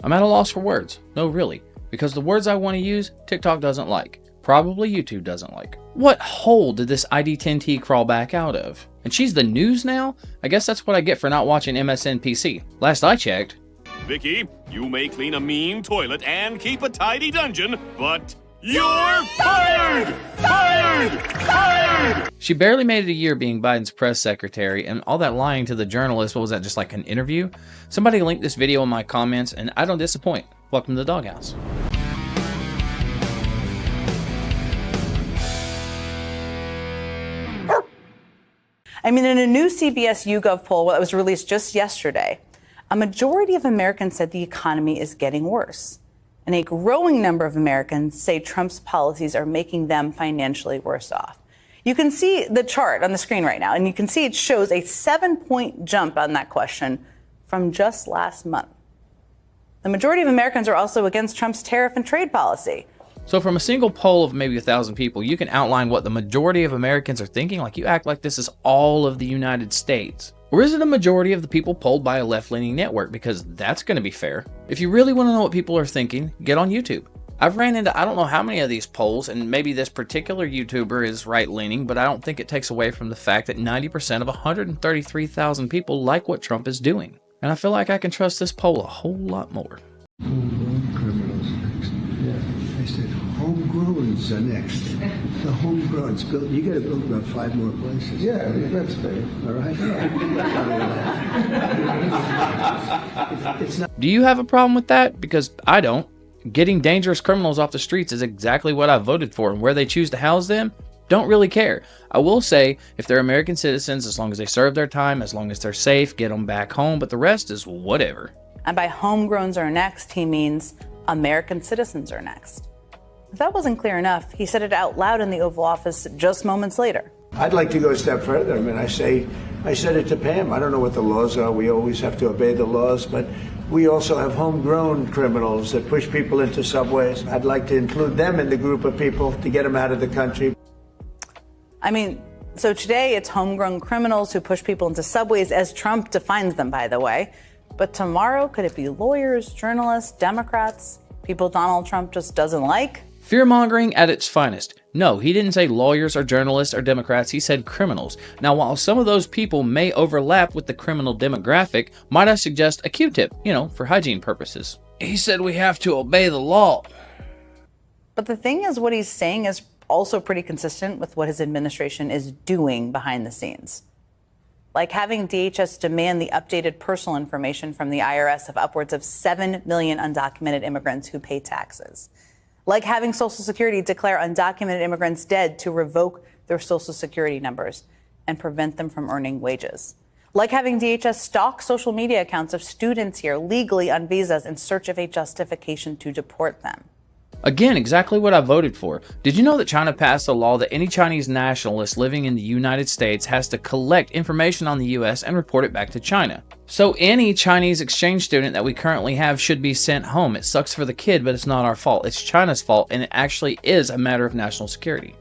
I'm at a loss for words. No, really. Because the words I want to use, TikTok doesn't like. Probably YouTube doesn't like. What hole did this ID10T crawl back out of? And she's the news now? I guess that's what I get for not watching MSNPC. Last I checked. Vicky, you may clean a mean toilet and keep a tidy dungeon, but you're fired! Fired! Fired! She barely made it a year being Biden's press secretary, and all that lying to the journalist, what was that, just like an interview? Somebody linked this video in my comments, and I don't disappoint. Welcome to the Dog House. I mean, in a new CBS YouGov poll that was released just yesterday, a majority of Americans said the economy is getting worse. And a growing number of Americans say Trump's policies are making them financially worse off. You can see the chart on the screen right now, and you can see it shows a 7-point jump on that question from just last month. The majority of Americans are also against Trump's tariff and trade policy. So from a single poll of maybe 1,000 people, you can outline what the majority of Americans are thinking? Like, you act like this is all of the United States. Or is it a majority of the people polled by a left-leaning network? Because that's going to be fair. If you really want to know what people are thinking, get on YouTube. I've ran into I don't know how many of these polls, and maybe this particular YouTuber is right-leaning, but I don't think it takes away from the fact that 90% of 133,000 people like what Trump is doing. And I feel like I can trust this poll a whole lot more. Homegrown criminals next. Yeah. I said homegrowns are next. The homegrowns built. You got to build about 5 more places. Yeah, that's fair. All right. It's not. Do you have a problem with that? Because I don't. Getting dangerous criminals off the streets is exactly what I voted for, and where they choose to house them, don't really care. I will say, if they're American citizens, as long as they serve their time, as long as they're safe, get them back home, but the rest is whatever. And by homegrowns are next, he means American citizens are next. If that wasn't clear enough, he said it out loud in the Oval Office just moments later. I'd like to go a step further. I mean, I said it to Pam. I don't know what the laws are. We always have to obey the laws, but we also have homegrown criminals that push people into subways. I'd like to include them in the group of people to get them out of the country. I mean, so today it's homegrown criminals who push people into subways, as Trump defines them, by the way. But tomorrow, could it be lawyers, journalists, Democrats, people Donald Trump just doesn't like? Fear-mongering at its finest. No, he didn't say lawyers or journalists or Democrats, he said criminals. Now, while some of those people may overlap with the criminal demographic, might I suggest a Q-tip, for hygiene purposes. He said we have to obey the law. But the thing is, what he's saying is also pretty consistent with what his administration is doing behind the scenes. Like having DHS demand the updated personal information from the IRS of upwards of 7 million undocumented immigrants who pay taxes. Like having Social Security declare undocumented immigrants dead to revoke their Social Security numbers and prevent them from earning wages. Like having DHS stalk social media accounts of students here legally on visas in search of a justification to deport them. Again, exactly what I voted for. Did you know that China passed a law that any Chinese nationalist living in the United States has to collect information on the US and report it back to China? So any Chinese exchange student that we currently have should be sent home. It sucks for the kid, but it's not our fault. It's China's fault, and it actually is a matter of national security.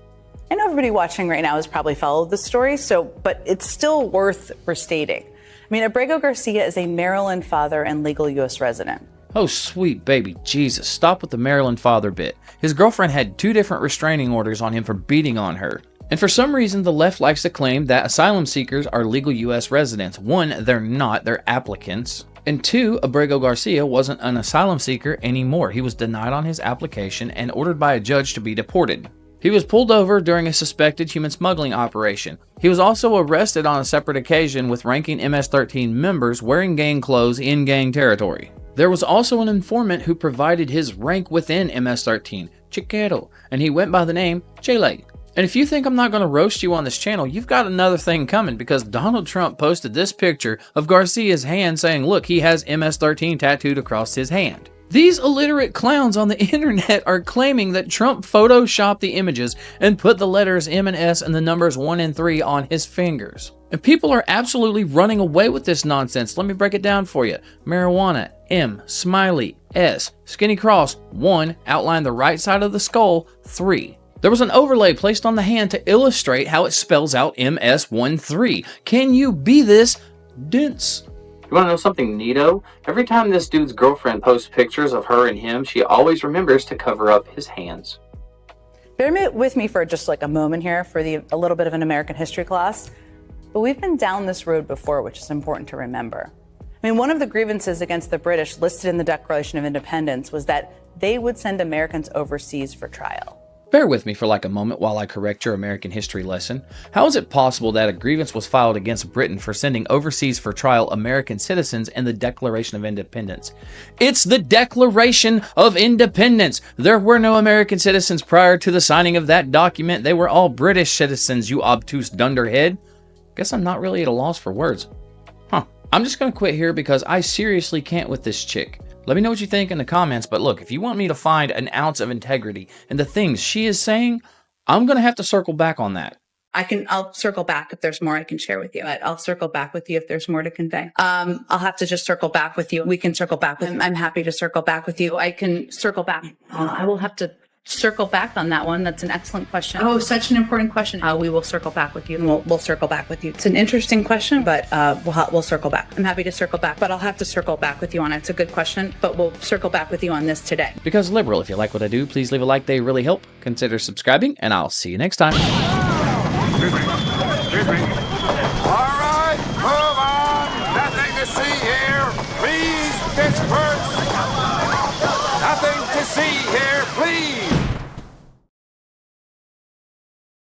I know everybody watching right now has probably followed this story, but it's still worth restating. I mean, Abrego Garcia is a Maryland father and legal U.S. resident. Oh, sweet baby Jesus, stop with the Maryland father bit. His girlfriend had 2 different restraining orders on him for beating on her. And for some reason, the left likes to claim that asylum seekers are legal U.S. residents. 1, they're not, they're applicants. And 2, Abrego Garcia wasn't an asylum seeker anymore. He was denied on his application and ordered by a judge to be deported. He was pulled over during a suspected human smuggling operation. He was also arrested on a separate occasion with ranking MS-13 members wearing gang clothes in gang territory. There was also an informant who provided his rank within MS-13, Chiquero, and he went by the name J-Leg. And if you think I'm not going to roast you on this channel, you've got another thing coming, because Donald Trump posted this picture of Garcia's hand saying, look, he has MS-13 tattooed across his hand. These illiterate clowns on the internet are claiming that Trump photoshopped the images and put the letters M and S and the numbers 1 and 3 on his fingers. And people are absolutely running away with this nonsense. Let me break it down for you. Marijuana, M, smiley, S, skinny cross, 1, outline the right side of the skull, 3. There was an overlay placed on the hand to illustrate how it spells out MS13. Can you be this dense? You want to know something neato? Every time this dude's girlfriend posts pictures of her and him, she always remembers to cover up his hands. Bear with me for just like a moment here for a little bit of an American history class. But we've been down this road before, which is important to remember. I mean, one of the grievances against the British listed in the Declaration of Independence was that they would send Americans overseas for trial. Bear with me for like a moment while I correct your American history lesson. How is it possible that a grievance was filed against Britain for sending overseas for trial American citizens in the Declaration of Independence? It's the Declaration of Independence! There were no American citizens prior to the signing of that document. They were all British citizens, you obtuse dunderhead. Guess I'm not really at a loss for words. I'm just gonna quit here because I seriously can't with this chick. Let me know what you think in the comments, but look, if you want me to find an ounce of integrity in the things she is saying, I'm going to have to circle back on that. I'll circle back if there's more I can share with you. I'll circle back with you if there's more to convey. I'll have to just circle back with you. We can circle back with I'm happy to circle back with you. I can circle back. I will have to circle back on that one. That's an excellent question. Oh, such an important question. We will circle back with you, and we'll circle back with you. It's an interesting question, but we'll circle back. I'm happy to circle back, but I'll have to circle back with you on it. It's a good question, but we'll circle back with you on this today. Because liberal, if you like what I do, please leave a like. They really help. Consider subscribing, and I'll see you next time. Excuse me. All right, move on. Nothing to see here. Please disperse. Nothing to see here, please.